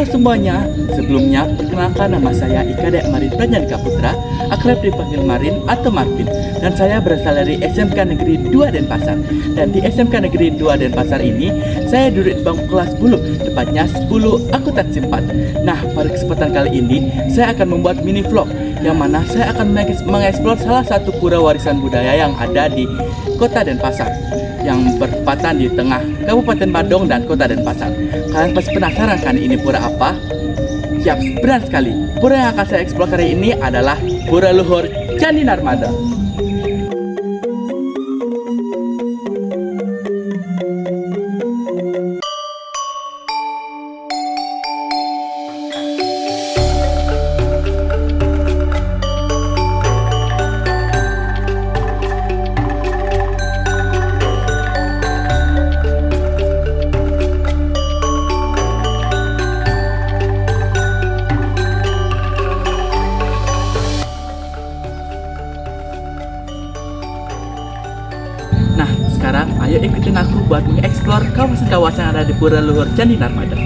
semuanya, sebelumnya perkenalkan nama saya Ika Dek Marin Pranjandika Putra, akrab dipanggil Marin atau Marvin, dan saya berasal dari SMK Negeri 2 Denpasar. Dan di SMK Negeri 2 Denpasar ini, saya duduk di bangku kelas 10, tepatnya 10 akuntansi 4. Nah, pada kesempatan kali ini, saya akan membuat mini vlog, yang mana saya akan mengeksplor salah satu pura warisan budaya yang ada di Kota Denpasar, yang bertepatan di tengah Kabupaten Badung dan Kota Denpasar. Kalian pasti penasaran kan ini pura apa? Yap, benar sekali. Pura yang akan saya eksplor kali ini adalah Pura Luhur Candi Narmada. Nah, sekarang ayo ikutin aku buat mengeksplor kawasan-kawasan yang ada di Pura Luhur Candi Narmada.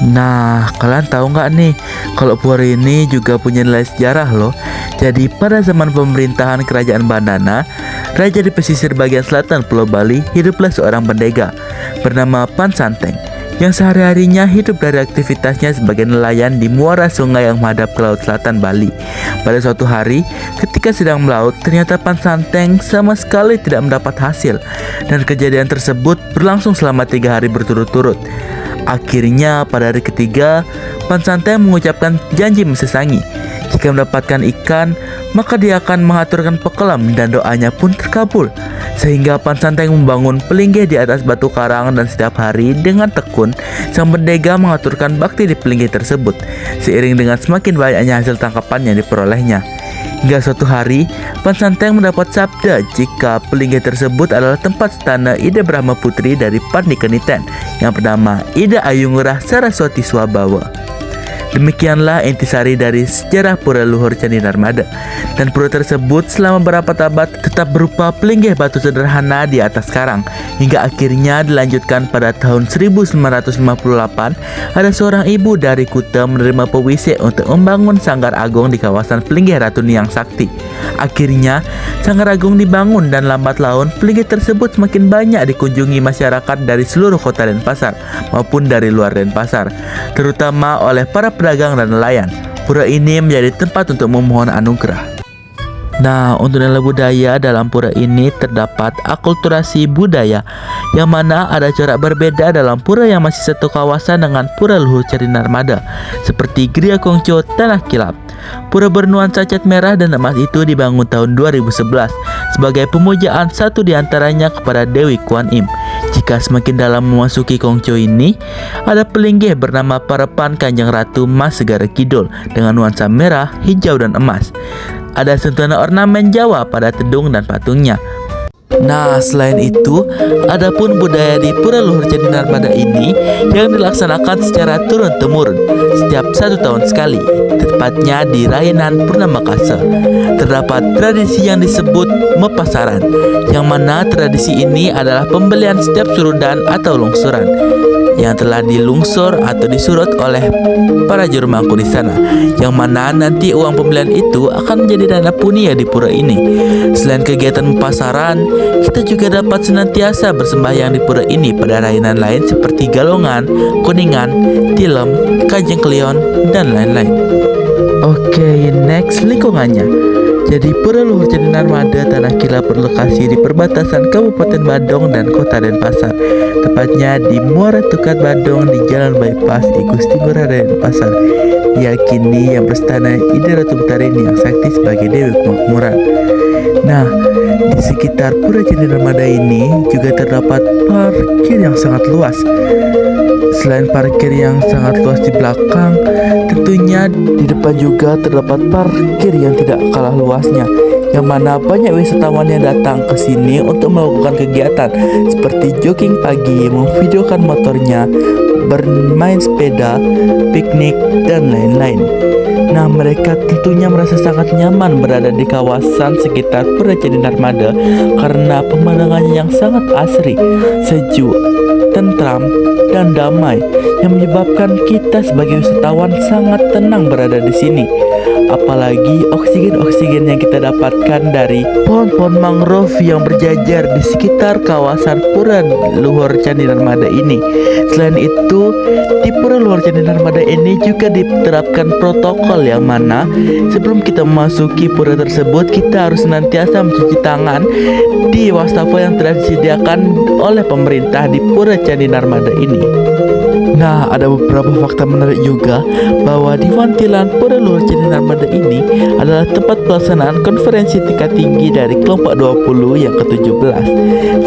Nah, kalian tahu nggak nih, kalau pura ini juga punya nilai sejarah loh. Jadi pada zaman pemerintahan Kerajaan Bandana, raja di pesisir bagian selatan Pulau Bali, hiduplah seorang pendega bernama Pan Santeng, yang sehari-harinya hidup dari aktivitasnya sebagai nelayan di muara sungai yang menghadap ke laut selatan Bali. Pada suatu hari, ketika sedang melaut, ternyata Pan Santeng sama sekali tidak mendapat hasil, dan kejadian tersebut berlangsung selama 3 hari berturut-turut. Akhirnya pada hari ketiga, Pan Santeng mengucapkan janji mesesangi. Jika mendapatkan ikan, maka dia akan mengaturkan pekelam, dan doanya pun terkabul. Sehingga Pan Santeng membangun pelinggih di atas batu karang, dan setiap hari dengan tekun sang pendega mengaturkan bakti di pelinggih tersebut. Seiring dengan semakin banyaknya hasil tangkapan yang diperolehnya, hingga suatu hari Pan Santeng mendapat sabda jika pelinggih tersebut adalah tempat stana Ida Brahma Putri dari Pandikeniten yang bernama Ida Ayu Ngurah Saraswati Swabawa. Demikianlah intisari dari sejarah Pura Luhur Candi Narmada, dan pura tersebut selama berabad-abad tetap berupa pelinggih batu sederhana di atas karang, hingga akhirnya dilanjutkan pada tahun 1958 ada seorang ibu dari Kuta menerima pewisik untuk membangun sanggar agung di kawasan pelinggih Ratu Niang Sakti. Akhirnya sanggar agung dibangun, dan lambat laun pelinggih tersebut semakin banyak dikunjungi masyarakat dari seluruh kota Denpasar maupun dari luar Denpasar, terutama oleh para pedagang dan nelayan. Pura ini menjadi tempat untuk memohon anugerah. Nah, untuk nilai budaya dalam pura ini terdapat akulturasi budaya, yang mana ada corak berbeda dalam pura yang masih satu kawasan dengan Pura Luhur Candi Narmada, seperti Gria Kongco Tanah Kilap. Pura bernuansa cat merah dan emas itu dibangun tahun 2011 sebagai pemujaan satu di antaranya kepada Dewi Kuan Im. Jika semakin dalam memasuki Kongco ini, ada pelinggih bernama Parepan Kanjeng Ratu Mas Segara Kidul dengan nuansa merah, hijau, dan emas. Ada sentuhan ornamen Jawa pada tedung dan patungnya. Nah, selain itu, adapun budaya di Pura Luhur Candi Narmada ini yang dilaksanakan secara turun-temurun setiap 1 tahun sekali, tepatnya di Rainan Purnama Kasa. Terdapat tradisi yang disebut mepasaran, yang mana tradisi ini adalah pembelian setiap surudan atau lungsuran yang telah dilungsur atau disurut oleh para juru mangku di sana, yang mana nanti uang pembelian itu akan menjadi dana punia di pura ini. Selain kegiatan pasaran, kita juga dapat senantiasa bersembahyang di pura ini pada rainan lain seperti Galongan, Kuningan, Tilem, Kajeng Klion, dan lain-lain. Oke, next, lingkungannya. Jadi Pura Luhur Candi Narmada Tanah Kilap berlokasi di perbatasan Kabupaten Badung dan Kota Denpasar, tepatnya di Muara Tukat Badung di Jalan Bypass I Gusti Ngurah Denpasar. Diyakini yang berstana Ida Ratu Betari Niang Sakti sebagai Dewi Kemakmuran. Nah, di sekitar Pura Candi Narmada ini juga terdapat parkir yang sangat luas. Selain parkir yang sangat luas di belakang, tentunya di depan juga terdapat parkir yang tidak kalah luasnya, yang mana banyak wisatawan yang datang ke sini untuk melakukan kegiatan seperti jogging pagi, memvideokan motornya, bermain sepeda, piknik, dan lain-lain. Nah, mereka tentunya merasa sangat nyaman berada di kawasan sekitar Pura Candi Narmada karena pemandangannya yang sangat asri, sejuk, tentram, dan damai yang menyebabkan kita sebagai wisatawan sangat tenang berada di sini. Apalagi oksigen-oksigen yang kita dapatkan dari pohon-pohon mangrove yang berjajar di sekitar kawasan Pura Luhur Candi Narmada ini. Selain itu, di Pura Luhur Candi Narmada ini juga diterapkan protokol yang mana sebelum kita memasuki pura tersebut, kita harus senantiasa mencuci tangan di wastafel yang telah disediakan oleh pemerintah di Pura Candi Narmada ini. Nah, ada beberapa fakta menarik juga bahwa di Wantilan Pura Luhur Candi Narmada ini adalah tempat pelaksanaan konferensi tingkat tinggi dari kelompok 20 yang ke-17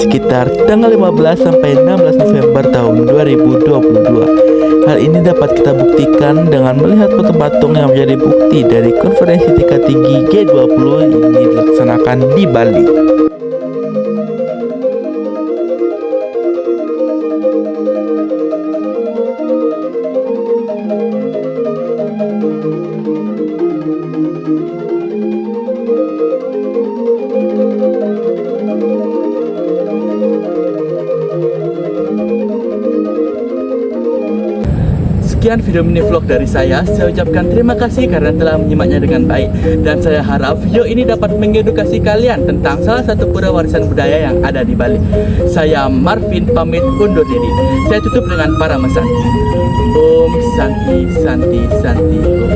sekitar tanggal 15 sampai 16 November tahun 2022. Hal ini dapat kita buktikan dengan melihat patung-patung yang menjadi bukti dari konferensi tingkat tinggi G20 ini dilaksanakan di Bali. Sekian video mini vlog dari saya ucapkan terima kasih karena telah menyimaknya dengan baik. Dan saya harap video ini dapat mengedukasi kalian tentang salah satu pura warisan budaya yang ada di Bali. Saya Marvin pamit undur diri. Saya tutup dengan para mesan. Om Santi Santi Santi Om.